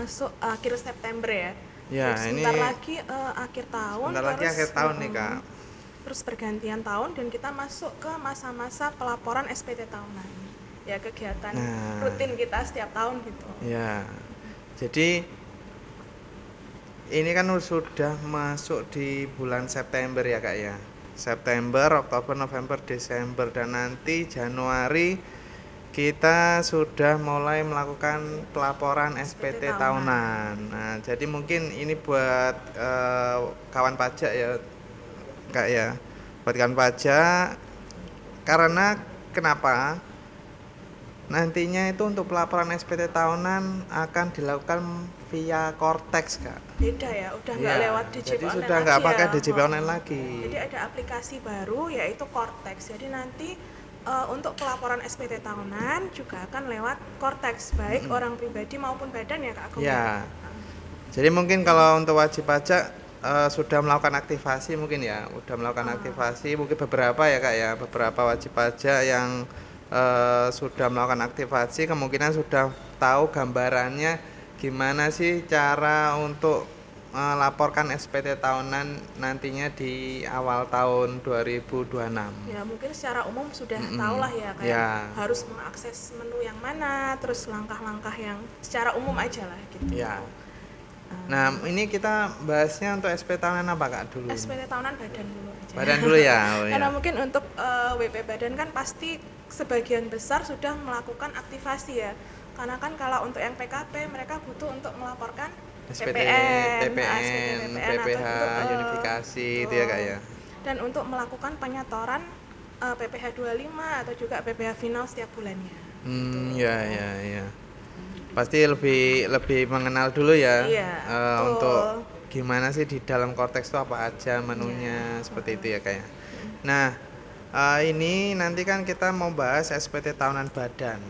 masuk akhir September ya. Ya, Terus ini sebentar lagi akhir tahun. sebentar lagi akhir tahun nih Kak. Terus pergantian tahun dan kita masuk ke masa-masa pelaporan SPT tahunan. Ya, kegiatan rutin kita setiap tahun gitu. Ya. Jadi ini kan sudah masuk di bulan September ya Kak ya. September, Oktober, November, Desember, dan nanti Januari kita sudah mulai melakukan pelaporan SPT tahunan. Nah, jadi mungkin ini buat kawan pajak ya Kak ya. Buat kawan pajak, karena kenapa? Nantinya itu untuk pelaporan SPT tahunan akan dilakukan via Cortex Kak. Beda ya, udah nggak lewat DJP jadi online sudah nggak pakai DJP online lagi. Jadi ada aplikasi baru yaitu Cortex. Jadi nanti untuk pelaporan SPT tahunan juga akan lewat Cortex, baik orang pribadi maupun badan ya Kak Agung. Ya. Jadi mungkin kalau untuk wajib pajak sudah melakukan aktivasi mungkin ya, udah melakukan aktivasi mungkin beberapa ya Kak ya, beberapa wajib pajak yang sudah melakukan aktivasi kemungkinan sudah tahu gambarannya gimana sih cara untuk melaporkan SPT tahunan nantinya di awal tahun 2026. Ya mungkin secara umum sudah tahu lah ya kayak harus mengakses menu yang mana, terus langkah-langkah yang secara umum aja lah gitu. Ya. Nah ini kita bahasnya untuk SPT tahunan apa Kak dulu? SPT tahunan badan dulu aja. Badan dulu ya. Karena mungkin untuk WP badan kan pasti sebagian besar sudah melakukan aktivasi ya. Karena kan kalau untuk yang PKP mereka butuh untuk melaporkan SPT, PPN, PPH, unifikasi itu ya Kak ya. Dan untuk melakukan penyetoran PPH 25 atau juga PPH final setiap bulannya. Ya. Pasti lebih mengenal dulu ya. Untuk gimana sih di dalam Cortex itu apa aja menunya seperti itu ya Kak ya. Nah, ini nanti kan kita mau bahas SPT tahunan badan.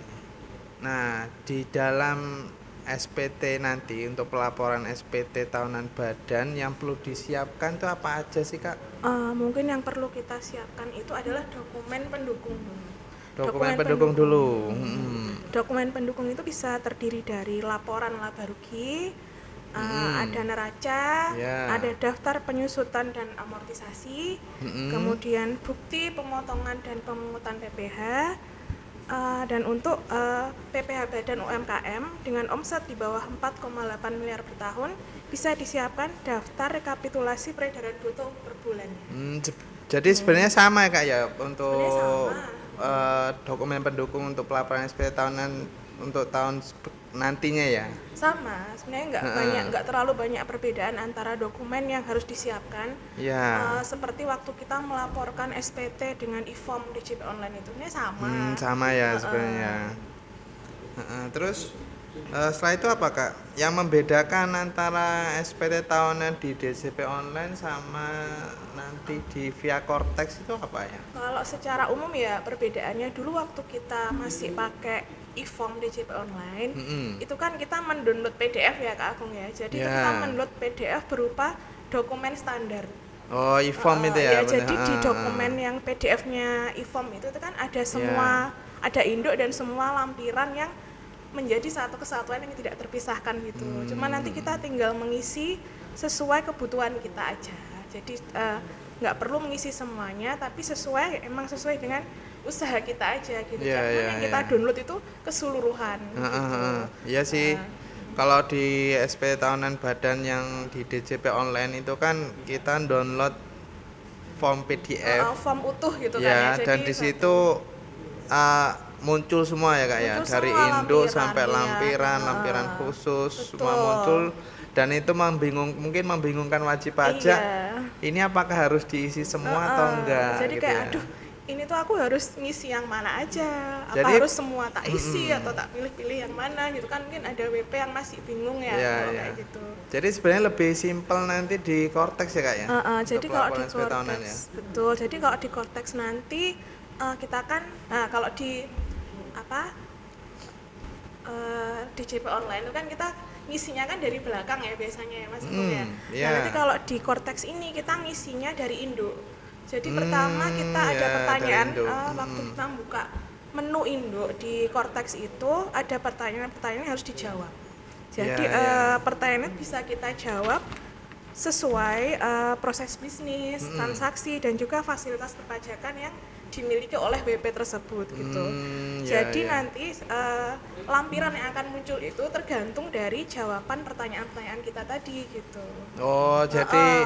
Nah, di dalam SPT nanti untuk pelaporan SPT tahunan badan yang perlu disiapkan itu apa aja sih Kak? Mungkin yang perlu kita siapkan itu adalah dokumen pendukung dulu. Dokumen pendukung dulu. Dokumen pendukung itu bisa terdiri dari laporan laba rugi, ada neraca, ada daftar penyusutan dan amortisasi, kemudian bukti pemotongan dan pemungutan PPH. Dan untuk PPH badan UMKM dengan omset di bawah 4,8 miliar per tahun bisa disiapkan daftar rekapitulasi peredaran bruto per bulannya. Jadi sebenarnya sama ya Kak ya untuk dokumen pendukung untuk pelaporan SPT tahunan untuk tahun nantinya ya. Sama, sebenarnya nggak terlalu banyak perbedaan antara dokumen yang harus disiapkan. Seperti waktu kita melaporkan SPT dengan e-form DJP online itu ini sama. Sama ya sebenarnya. Terus setelah itu apa Kak? Yang membedakan antara SPT tahunan di DJP online sama nanti di via Cortex itu apa ya? Kalau secara umum ya perbedaannya dulu waktu kita masih pakai e-form DJP online, itu kan kita mendownload PDF ya Kak Agung ya. Jadi kita mendownload PDF berupa dokumen standar. Oh, e-form itu ya. Jadi di dokumen yang PDF-nya e-form itu kan ada semua, ada induk dan semua lampiran yang menjadi satu kesatuan yang tidak terpisahkan gitu. Cuma nanti kita tinggal mengisi sesuai kebutuhan kita aja. Jadi nggak perlu mengisi semuanya, tapi sesuai dengan usaha kita aja gitu. Yang kita download itu keseluruhan. Iya sih. Kalau di SPT tahunan badan yang di DJP online itu kan kita download form PDF. Form utuh gitu ya, kan ya. Dan di situ muncul semua ya Kak ya, dari induk sampai lampiran khusus semua muncul. Dan itu mungkin membingungkan wajib pajak. Ini apakah harus diisi semua atau enggak? Jadi gitu kayak aduh, ini tuh aku harus ngisi yang mana aja? Apa harus semua tak isi atau tak pilih-pilih yang mana gitu kan? Mungkin ada WP yang masih bingung ya kayak gitu. Jadi sebenarnya lebih simpel nanti di Cortex ya Kak ya? Jadi kalau di Cortex betul. Jadi kalau di Cortex nanti kita kan, kalau di DJP online itu kan kita ngisinya kan dari belakang ya biasanya ya Mas ya. Nah nanti kalau di Cortex ini kita ngisinya dari induk. Jadi pertama kita ada pertanyaan waktu kita buka menu induk di Cortex itu ada pertanyaan yang harus dijawab. Jadi pertanyaannya bisa kita jawab sesuai proses bisnis, transaksi dan juga fasilitas perpajakan yang dimiliki oleh WP tersebut gitu. Jadi nanti lampiran yang akan muncul itu tergantung dari jawaban pertanyaan-pertanyaan kita tadi gitu. Oh, jadi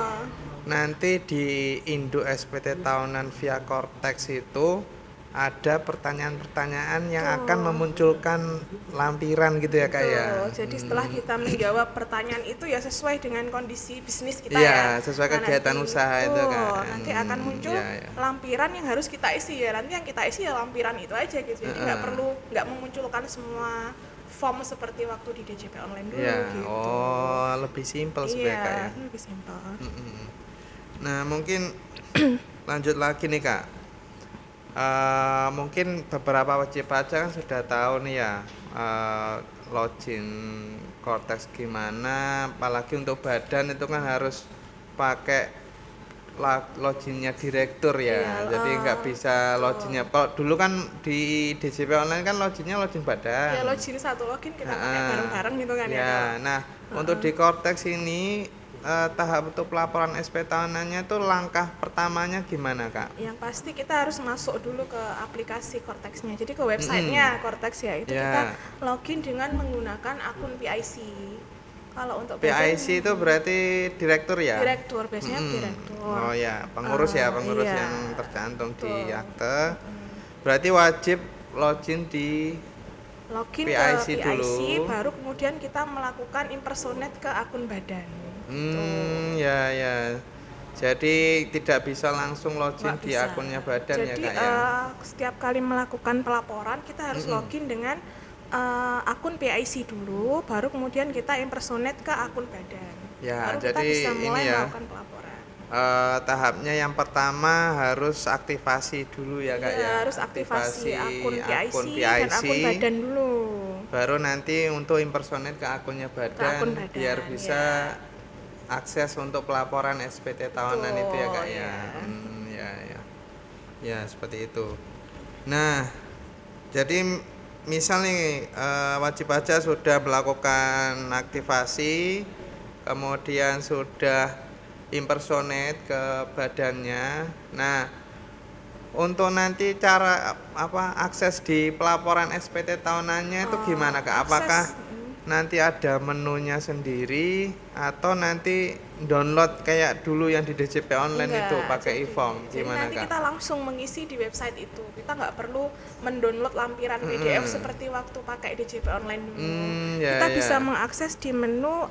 nanti di Indo SPT tahunan via Cortex itu ada pertanyaan-pertanyaan yang akan memunculkan lampiran gitu ya Kak ya. Jadi setelah kita menjawab pertanyaan itu ya sesuai dengan kondisi bisnis kita ya. Sesuai kegiatan usaha itu kan. Nanti akan muncul lampiran yang harus kita isi ya. Nanti yang kita isi ya lampiran itu aja gitu. Jadi nggak memunculkan semua form seperti waktu di DJP online dulu gitu. Oh, lebih simpel sebenarnya Kak ya. Lebih simpel. Nah, mungkin lanjut lagi nih Kak. Mungkin beberapa wajib pajak kan sudah tahu nih ya login Cortex gimana, apalagi untuk badan itu kan harus pakai loginnya direktur ya. Jadi nggak bisa loginnya. Kalau dulu kan di DJP online kan loginnya login badan. Ya login satu login kita pakai bareng-bareng gitu kan ya. Nah, untuk di Cortex ini tahap untuk pelaporan SP tahunannya itu langkah pertamanya gimana Kak? Yang pasti kita harus masuk dulu ke aplikasi Cortex-nya. Jadi ke websitenya Cortex ya. Itu kita login dengan menggunakan akun PIC. Kalau untuk PIC itu berarti direktur ya? Direktur, biasanya direktur. Oh ya, pengurus yang tercantum di akte. Berarti wajib login di login PIC ke dulu. PIC, baru kemudian kita melakukan impersonate ke akun badan. Ya. Jadi tidak bisa langsung login di akunnya badan. Jadi, ya Kak ya. Setiap kali melakukan pelaporan kita harus login dengan akun PIC dulu, baru kemudian kita impersonate ke akun badan. Ya, baru jadi kita bisa mulai ini ya. melakukan pelaporan. Tahapnya yang pertama harus aktivasi dulu ya Kak ya. Harus aktivasi akun PIC dan akun badan dulu. Baru nanti untuk impersonate ke akunnya badan, biar bisa akses untuk pelaporan SPT tahunan itu ya Kak ya. Ya seperti itu. Nah, jadi misal nih wajib pajak sudah melakukan aktivasi, kemudian sudah impersonate ke badannya. Nah, untuk nanti cara akses di pelaporan SPT tahunannya itu gimana Kak? Apakah nanti ada menunya sendiri atau nanti download kayak dulu yang di DJP online itu pakai e-form? Gimana nanti Kak? kita langsung mengisi di website itu. Kita nggak perlu mendownload lampiran PDF seperti waktu pakai DJP online dulu. Kita bisa mengakses di menu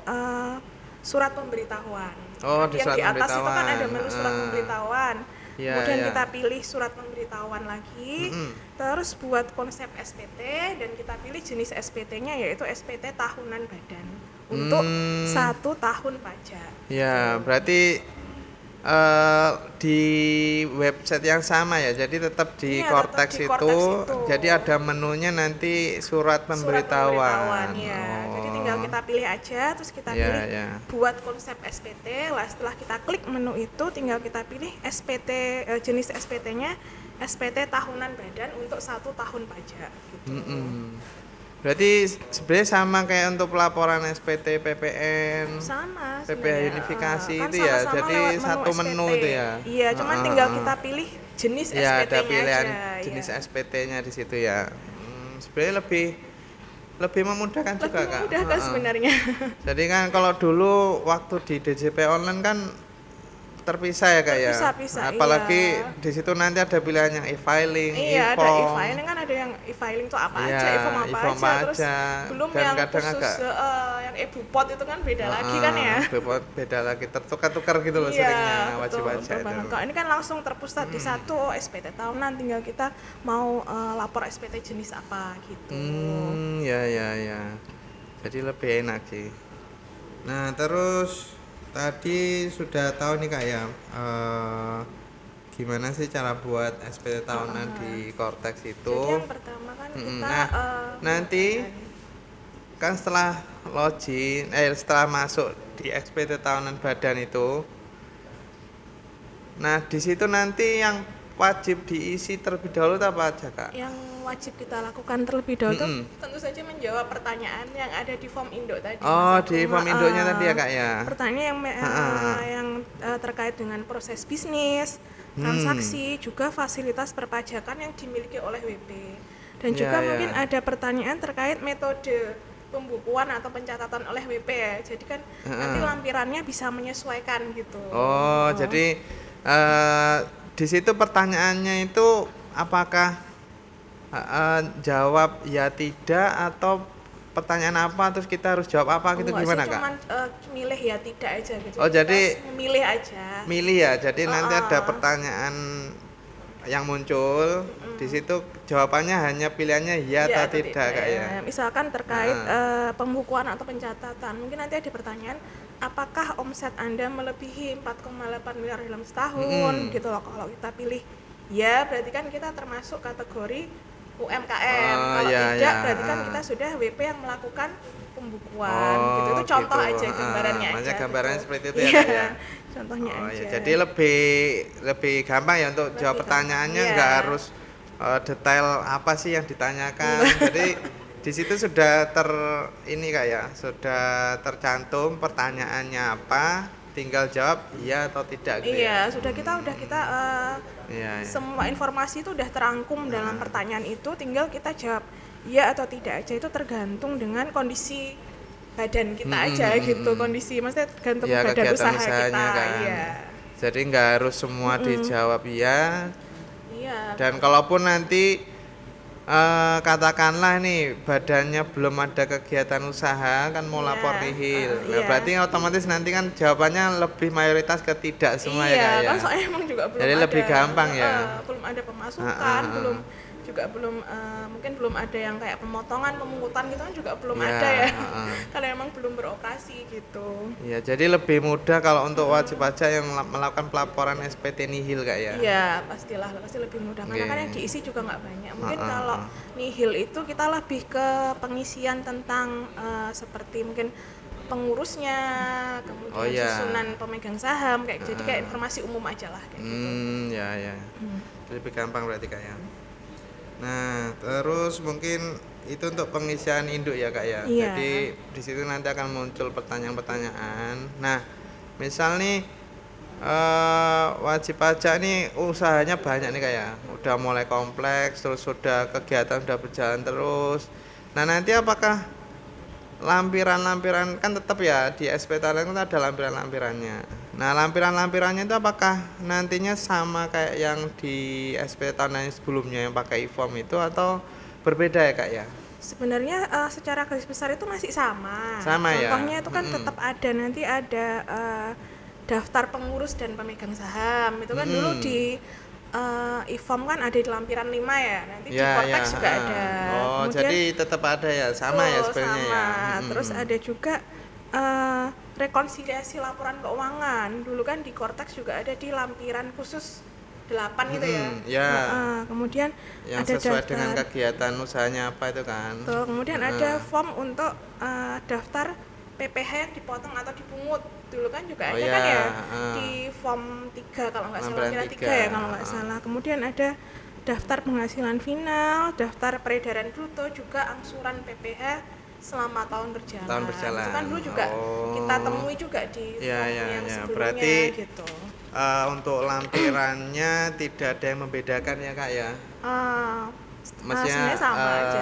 surat pemberitahuan. Di yang surat di atas pemberitahuan. itu kan ada menu surat pemberitahuan. Kemudian kita pilih surat pemberitahuan lagi, terus buat konsep SPT dan kita pilih jenis SPT-nya yaitu SPT tahunan badan untuk 1 tahun pajak. Ya, berarti di website yang sama ya, jadi tetap di Cortex itu. Jadi ada menunya nanti surat pemberitahuan. Jadi tinggal kita pilih aja, terus kita pilih buat konsep SPT. Setelah kita klik menu itu, tinggal kita pilih SPT jenis SPT-nya SPT tahunan badan untuk 1 tahun pajak. Gitu. Berarti sebenarnya sama kayak untuk pelaporan SPT PPN, sama PPH unifikasi kan itu ya. Jadi satu menu itu ya. Iya, cuman tinggal kita pilih jenis SPT-nya ada pilihan aja, jenis SPT-nya di situ ya. Sebenarnya lebih memudahkan juga Kak. Lebih memudahkan sebenarnya. Jadi kan kalau dulu waktu di DJP online kan terpisah ya Kak ya. Terpisah, apalagi di situ nanti ada pilihan yang e-filing, ada e-filing kan, ada yang e-filing tuh apa aja, e-form apa aja, terus belum dan yang kadang khusus yang e-bupot itu kan beda lagi kan ya. Beda lagi, tertukar-tukar gitu loh seringnya wajib pajak itu. Kalau ini kan langsung terpusat di satu SPT tahunan, tinggal kita mau lapor SPT jenis apa gitu. Ya. Jadi lebih enak sih. Nah, terus tadi sudah tahu nih Kak ya, gimana sih cara buat SPT tahunan di Cortex itu. Jadi yang pertama kan kita nanti kan setelah login, setelah masuk di SPT tahunan badan itu, nah di situ nanti yang wajib diisi terlebih dahulu apa aja, Kak? Yang wajib kita lakukan terlebih dahulu tuh tentu saja menjawab pertanyaan yang ada di form Indo tadi. Oh, di form Indonya tadi ya, Kak ya. Pertanyaan yang terkait dengan proses bisnis, transaksi, juga fasilitas perpajakan yang dimiliki oleh WP. Dan juga mungkin ada pertanyaan terkait metode pembukuan atau pencatatan oleh WP ya. Jadi kan nanti lampirannya bisa menyesuaikan gitu. Jadi di situ pertanyaannya itu apakah jawab ya tidak atau pertanyaan apa terus kita harus jawab apa gitu gimana Kak? Cuman milih ya tidak aja gitu. Jadi milih aja. Milih ya. Jadi nanti ada pertanyaan yang muncul di situ jawabannya hanya pilihannya ya atau tidak Kak ya. Misalkan terkait pembukuan atau pencatatan, mungkin nanti ada pertanyaan apakah omset Anda melebihi 4,8 miliar dalam setahun gitu loh. Kalau kita pilih ya berarti kan kita termasuk kategori UMKM. Kalau tidak berarti kan kita sudah WP yang melakukan pembukuan gitu. Itu contoh aja gambarannya aja. Makanya gambarannya gitu. Seperti itu ya Kak ya. Contohnya aja. Jadi lebih gampang ya untuk jawab pertanyaannya nggak harus detail apa sih yang ditanyakan. Jadi di situ sudah sudah tercantum pertanyaannya apa, tinggal jawab iya atau tidak gitu. Iya, kita semua informasi itu udah terangkum dalam pertanyaan itu, tinggal kita jawab iya atau tidak aja. Itu tergantung dengan kondisi badan kita aja gitu, kondisi maksudnya tergantung badan usaha kita kan. Iya. Jadi nggak harus semua dijawab iya. Iya. Dan kalaupun nanti katakanlah nih badannya belum ada kegiatan usaha kan mau lapor nihil. Berarti otomatis nanti kan jawabannya lebih mayoritas ke tidak semua ya Kak ya. Kan soalnya emang juga belum Jadi ada. lebih gampang ya. Belum ada pemasukan, mungkin belum ada yang kayak pemotongan, pemungutan gitu kan juga belum ada ya. Kalau emang belum beroperasi gitu. Iya, jadi lebih mudah kalau untuk wajib pajak yang melakukan pelaporan SPT nihil Kak ya. Iya, pasti lebih mudah karena kan yang diisi juga nggak banyak. Mungkin kalau nihil itu kita lebih ke pengisian tentang seperti mungkin pengurusnya, kemudian susunan pemegang saham kayak jadi kayak informasi umum aja lah kayak gitu. Ya. Lebih gampang berarti Kak ya. Nah, terus mungkin itu untuk pengisian induk ya Kak ya. Iya. Jadi di situ nanti akan muncul pertanyaan-pertanyaan. Nah, misal nih wajib pajak nih usahanya banyak nih Kak ya. Udah mulai kompleks, terus sudah kegiatan udah berjalan terus. Nah, nanti apakah lampiran-lampiran kan tetap ya di SP Talent kan ada lampiran-lampirannya. Nah, lampiran-lampirannya itu apakah nantinya sama kayak yang di SP Talent sebelumnya yang pakai e-form itu atau berbeda ya Kak ya? Sebenarnya secara garis besar itu masih sama. ya. Contohnya itu kan tetap ada nanti ada daftar pengurus dan pemegang saham. Itu kan dulu di e-form kan ada di lampiran 5 ya. Nanti di Cortex juga ada. Kemudian, jadi tetap ada ya, sama ya sebenarnya ya. Terus ada juga rekonsiliasi laporan keuangan. Dulu kan di Cortex juga ada di lampiran khusus 8 gitu ya. Kemudian yang ada sesuai daftar, dengan kegiatan usahanya apa itu kan. Kemudian ada form untuk daftar PPh yang dipotong atau dipungut. Dulu kan juga ada kan ya di form 3 kalau nggak salah, lampiran 3 ya kalau nggak salah. Kemudian ada daftar penghasilan final, daftar peredaran bruto, juga angsuran PPh selama tahun berjalan. Itu kan dulu juga kita temui juga di form yang sebelumnya. Berarti gitu. Untuk lampirannya tidak ada yang membedakan ya Kak ya? Maksudnya sama aja.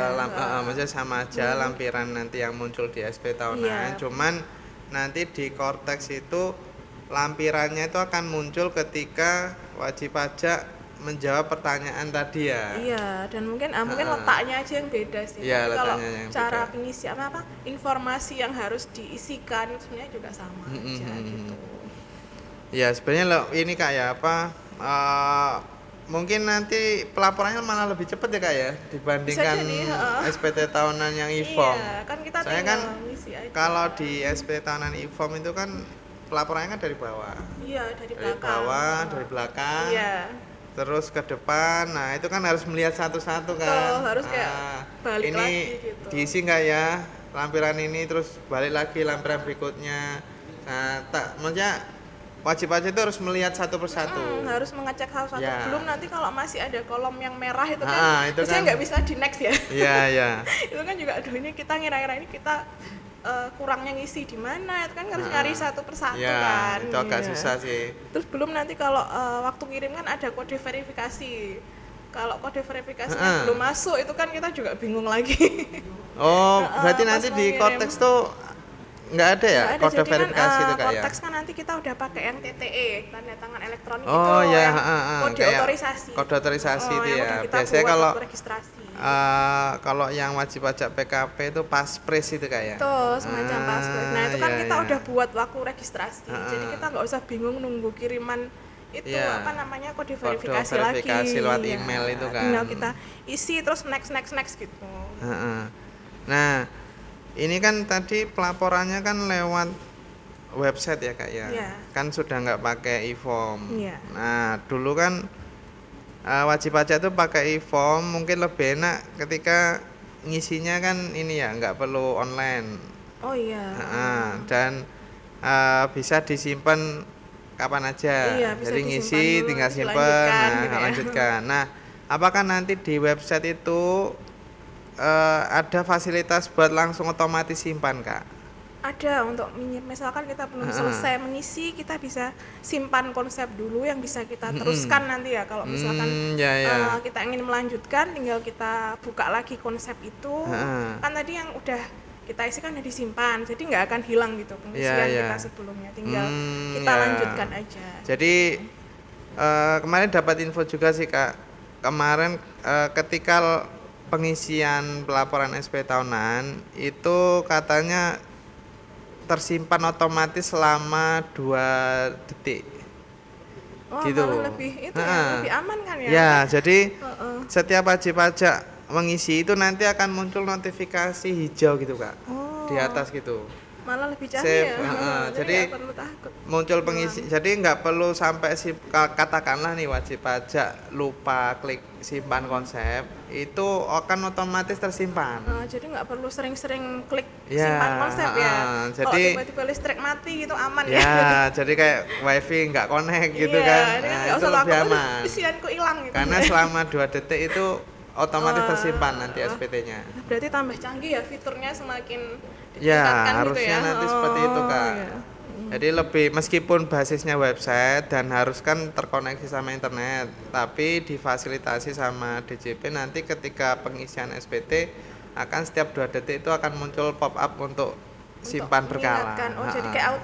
Maksudnya sama aja lampiran nanti yang muncul di SP tahunan. Cuman nanti di Cortex itu lampirannya itu akan muncul ketika wajib pajak menjawab pertanyaan tadi ya. Iya, dan mungkin letaknya aja yang beda sih. Iya, kalau yang cara beda. pengisian informasi yang harus diisikan sebenarnya juga sama aja gitu. Ya sebenarnya ini Kak ya mungkin nanti pelaporannya malah lebih cepat ya Kak ya dibandingkan SPT tahunan yang e-form. Iya, kan kita soalnya kan ngisi aja. Kalau di SPT tahunan e-form itu kan pelaporannya kan dari bawah. Iya, dari belakang. Iya. Terus ke depan, nah itu kan harus melihat satu-satu kan. Harus kayak balik ini lagi gitu. Diisi nggak ya lampiran ini, terus balik lagi lampiran berikutnya. Nah, maksudnya wajib pajak itu harus melihat satu persatu. Harus mengecek satu-satu. Ya. Belum nanti kalau masih ada kolom yang merah itu kan, itu kan nggak bisa di next ya. Iya. Itu kan juga, aduh ini kita ngira-ngira ini kita kurangnya ngisi di mana, itu kan harus nyari satu persatu kan. Itu agak susah sih. Terus belum nanti kalau waktu kirim kan ada kode verifikasi. Kalau kode verifikasinya belum masuk itu kan kita juga bingung lagi. Oh, berarti nanti di Cortex tuh nggak ada ya kode verifikasi itu kayak Cortex kan nanti kita udah pakai yang TTE, tanda tangan elektronik itu yang kode kayak otorisasi. Kode otorisasi itu ya. Biasanya kalau yang wajib pajak PKP itu paspres itu kayak. Tuh, semacam paspres. Nah, itu kan kita udah buat waktu registrasi. Jadi kita nggak usah bingung nunggu kiriman itu kode verifikasi lagi. Lewat email itu kan. Tinggal kita isi terus next gitu. Nah, ini kan tadi pelaporannya kan lewat website ya Kak ya. Kan sudah nggak pakai e-form. Nah, dulu kan wajib pajak itu pakai e-form mungkin lebih enak ketika ngisinya kan ini ya, nggak perlu online. Oh iya. Dan bisa disimpan kapan aja. Jadi ngisi tinggal simpan, lanjutkan. Nah, apakah nanti di website itu ada fasilitas buat langsung otomatis simpan Kak? Ada, untuk misalkan kita belum selesai mengisi, kita bisa simpan konsep dulu yang bisa kita teruskan nanti ya. Kalau misalkan kita ingin melanjutkan, tinggal kita buka lagi konsep itu. Kan tadi yang udah kita isi kan udah disimpan, jadi nggak akan hilang gitu pengisian kita sebelumnya. Tinggal kita lanjutkan aja. Jadi kemarin dapat info juga sih Kak. Kemarin ketika pengisian pelaporan SP tahunan itu katanya tersimpan otomatis selama 2 detik. Gitu. Malah lebih lebih aman kan ya? Ya, jadi setiap wajib pajak mengisi itu nanti akan muncul notifikasi hijau gitu Kak. Di atas gitu. Malah lebih canggih ya. Jadi perlu takut. Muncul pengisi. Jadi nggak perlu sampai katakanlah nih wajib pajak lupa klik simpan konsep, itu akan otomatis tersimpan. Jadi nggak perlu sering-sering klik simpan konsep ya. Jadi kalau tiba-tiba listrik mati gitu aman ya. Jadi kayak wifi nggak connect gitu kan. Itu lebih aman. Isianku hilang gitu. Karena selama 2 detik itu otomatis tersimpan nanti SPT-nya. Berarti tambah canggih ya fiturnya, semakin harusnya gitu ya? nanti seperti itu Kak. Jadi lebih, meskipun basisnya website dan harus kan terkoneksi sama internet, tapi difasilitasi sama DJP nanti ketika pengisian SPT akan setiap 2 detik itu akan muncul pop up untuk simpan berkala. Jadi kayak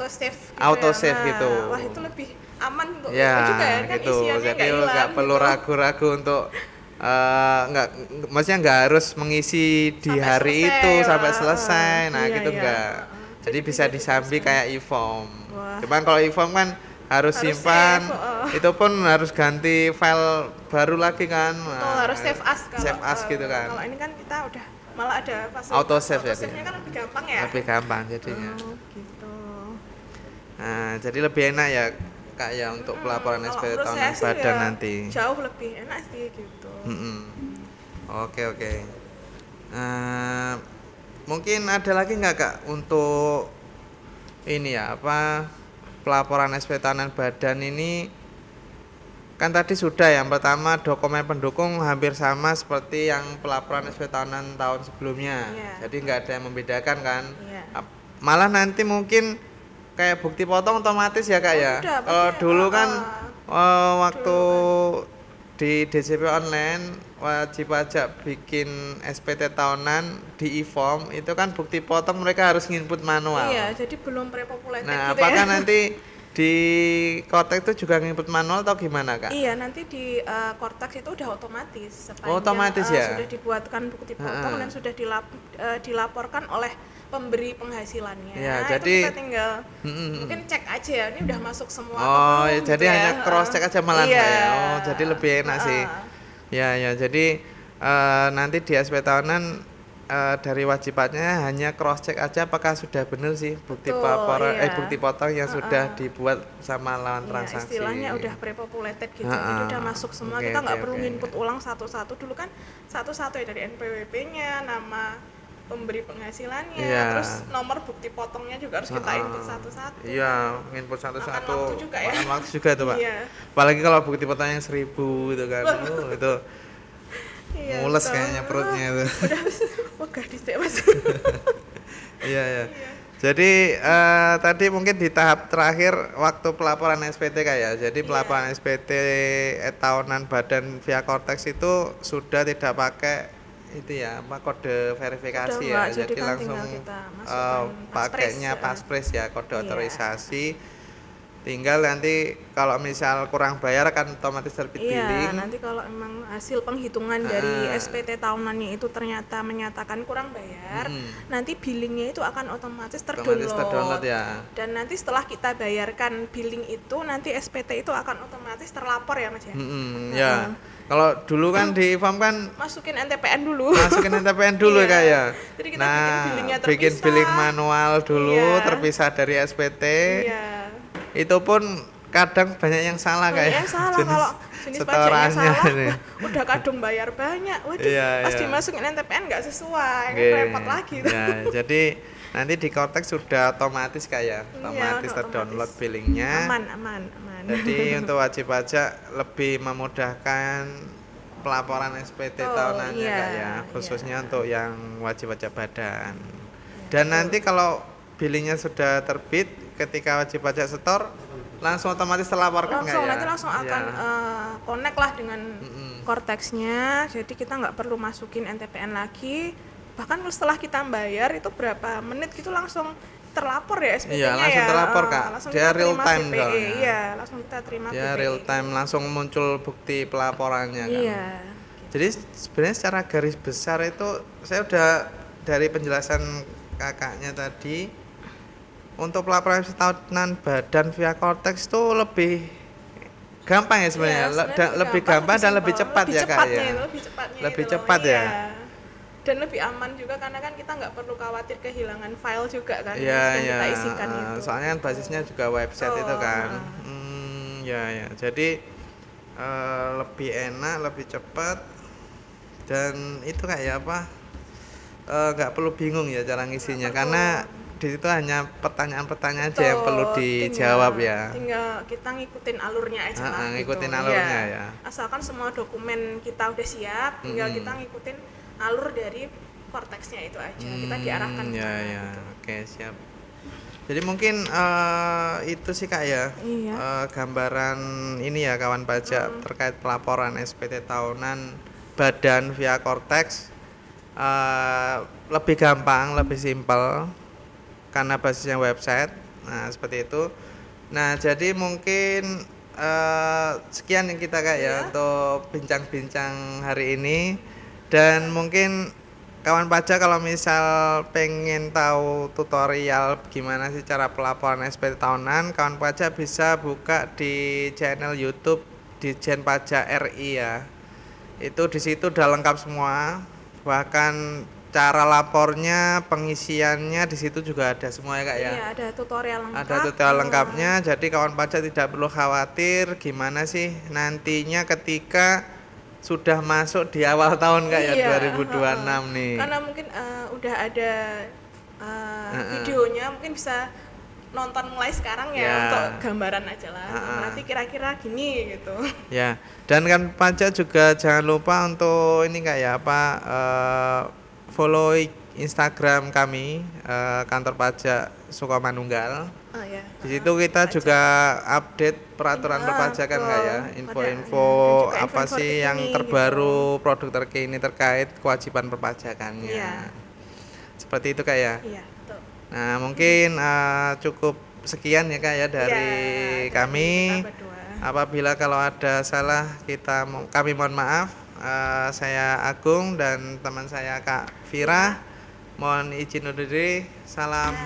auto save gitu. Wah, itu lebih aman untuk itu juga ya kan, gitu. Isiannya Jadi nggak perlu ragu-ragu untuk maksudnya nggak harus mengisi di hari itu sampai selesai. Gitu enggak. Jadi bisa disambi kayak e-form. Cuman kalau e-form kan harus simpan, itu pun harus ganti file baru lagi kan. Harus save as gitu kan. Kalau ini kan kita udah malah ada fasilitas auto save ya. Save-nya kan lebih gampang ya. Lebih gampang jadinya. Gitu. Nah, jadi lebih enak ya Kak ya untuk pelaporan SPT tahunan badan nanti. Jauh lebih enak sih gitu. Oke. Mungkin ada lagi nggak Kak untuk ini ya, pelaporan SPT tahunan badan ini? Kan tadi sudah, yang pertama dokumen pendukung hampir sama seperti yang pelaporan SPT tahunan tahun sebelumnya. Jadi nggak ada yang membedakan kan. Malah nanti mungkin kayak bukti potong otomatis ya Kak ya. Kalau dulu kan waktu di DJP online wajib pajak bikin SPT tahunan di e-form itu kan bukti potong mereka harus nginput manual. Iya, jadi belum pre-populated gitu apakah nanti di Cortex itu juga nginput manual atau gimana Kak? Iya, nanti di Cortex itu udah otomatis. Otomatis ya? Sudah dibuatkan bukti potong dan sudah dilaporkan oleh pemberi penghasilannya. Jadi itu kita tinggal mungkin cek aja ya, ini udah masuk semua. Jadi gitu hanya cross check aja malah ya. Jadi lebih enak sih. Jadi nanti di SPT tahunan dari wajib pajaknya hanya cross check aja apakah sudah benar sih bukti pelaporan bukti potong yang sudah dibuat sama lawan transaksi. Istilahnya udah pre-populated gitu. Jadi udah masuk semua. Kita nggak perlu input ulang satu-satu. Dulu kan satu-satu ya, dari NPWP-nya, nama pemberi penghasilannya, Iya. terus nomor bukti potongnya juga harus kita input satu-satu. Iya, input satu-satu. Makan waktu juga ya. Makan waktu juga tuh, Pak. Iya. Apalagi kalau bukti potongnya 1.000 itu kan. Itu Iya, mules betul. kayaknya perutnya itu. Udah wegah dhisik Mas. Iya, iya. Jadi tadi mungkin di tahap terakhir waktu pelaporan SPT kayak. Jadi pelaporan SPT tahunan Badan Via Cortex itu sudah tidak pakai itu ya, apa kode verifikasi ya. Jadi kan langsung kita masukkan pakainya paspres, paspres ya, kode otorisasi. Tinggal nanti kalau misal kurang bayar kan otomatis terbit billing. Nanti kalau emang hasil penghitungan dari SPT tahunannya itu ternyata menyatakan kurang bayar, nanti billingnya itu akan otomatis terdownload. Ya. Dan nanti setelah kita bayarkan billing itu, nanti SPT itu akan otomatis terlapor ya Mas ya. Ya. Kalau dulu kan di farm kan masukin NTPN dulu. Masukin NTPN dulu kayak. Jadi kita bikin billingnya terpisah. Bikin billing manual dulu terpisah dari SPT. Itu pun kadang banyak yang salah kayak. Salah kalau jenis pajaknya salah. Udah kadung bayar banyak. Waduh, pas dimasukin NTPN nggak sesuai, repot lagi. Ya, jadi nanti di Cortex sudah otomatis kayak otomatis terdownload billingnya. Aman. Jadi untuk wajib pajak lebih memudahkan pelaporan SPT tahunannya kayak khususnya untuk yang wajib pajak badan. Dan nanti kalau billingnya sudah terbit ketika wajib pajak setor langsung otomatis terlaporkan langsung akan connect lah dengan Cortex-nya. Jadi kita nggak perlu masukin NTPN lagi. Bahkan setelah kita bayar itu berapa menit gitu langsung terlapor ya SPT-nya. Iya, langsung terlapor Kak. Dia real time soalnya. Iya, langsung kita terima dia real time, langsung muncul bukti pelaporannya kan. Iya. Jadi sebenarnya secara garis besar itu saya udah dari penjelasan kakaknya tadi, untuk pelaporan tahunan Badan Via Cortex itu lebih gampang ya sebenarnya, lebih gampang dan lebih cepat ya Kak ya. Lebih cepat ya. Dan lebih aman juga karena kan kita nggak perlu khawatir kehilangan file juga kan yang kita isikan itu. Soalnya kan basisnya juga website itu kan. Ya. Jadi lebih enak, lebih cepat, dan itu kayak apa? Nggak perlu bingung ya cara ngisinya karena di situ hanya pertanyaan-pertanyaan aja yang perlu dijawab ya. Tinggal kita ngikutin alurnya aja lah. Ngikutin alurnya ya. Asalkan semua dokumen kita udah siap, tinggal kita ngikutin alur dari Cortex-nya itu aja. Kita diarahkan ke sana. Ya. Oke, siap. Jadi mungkin itu sih Kak ya. Gambaran ini ya kawan pajak terkait pelaporan SPT tahunan Badan Via Cortex. Lebih gampang, lebih simpel karena basisnya website. Nah, seperti itu. Nah, jadi mungkin sekian yang kita Kak ya untuk bincang-bincang hari ini. Dan mungkin kawan pajak kalau misal pengen tahu tutorial gimana sih cara pelaporan SPT tahunan, kawan pajak bisa buka di channel YouTube Ditjen Pajak RI ya. Itu di situ udah lengkap semua. Bahkan cara lapornya, pengisiannya di situ juga ada semua ya Kak ya. Iya, ada tutorial lengkap. Ada tutorial lengkapnya. Jadi kawan pajak tidak perlu khawatir gimana sih nantinya ketika sudah masuk di awal tahun Kak ya 2026 nih. Karena mungkin udah ada videonya, mungkin bisa nonton mulai sekarang ya untuk gambaran aja lah. Nanti kira-kira gini gitu. Ya, dan kan pajak juga jangan lupa untuk ini kayak apa follow Instagram kami kantor pajak Sukomanunggal. Di situ kita juga update peraturan perpajakan ya, info-info apa sih yang terbaru, produk terkini terkait kewajiban perpajakannya. Seperti itu Kak ya. Nah, mungkin cukup sekian ya Kak ya dari kami. Apabila kalau ada salah kami mohon maaf. Saya Agung dan teman saya Kak Vira. Mohon izin undur diri. Salam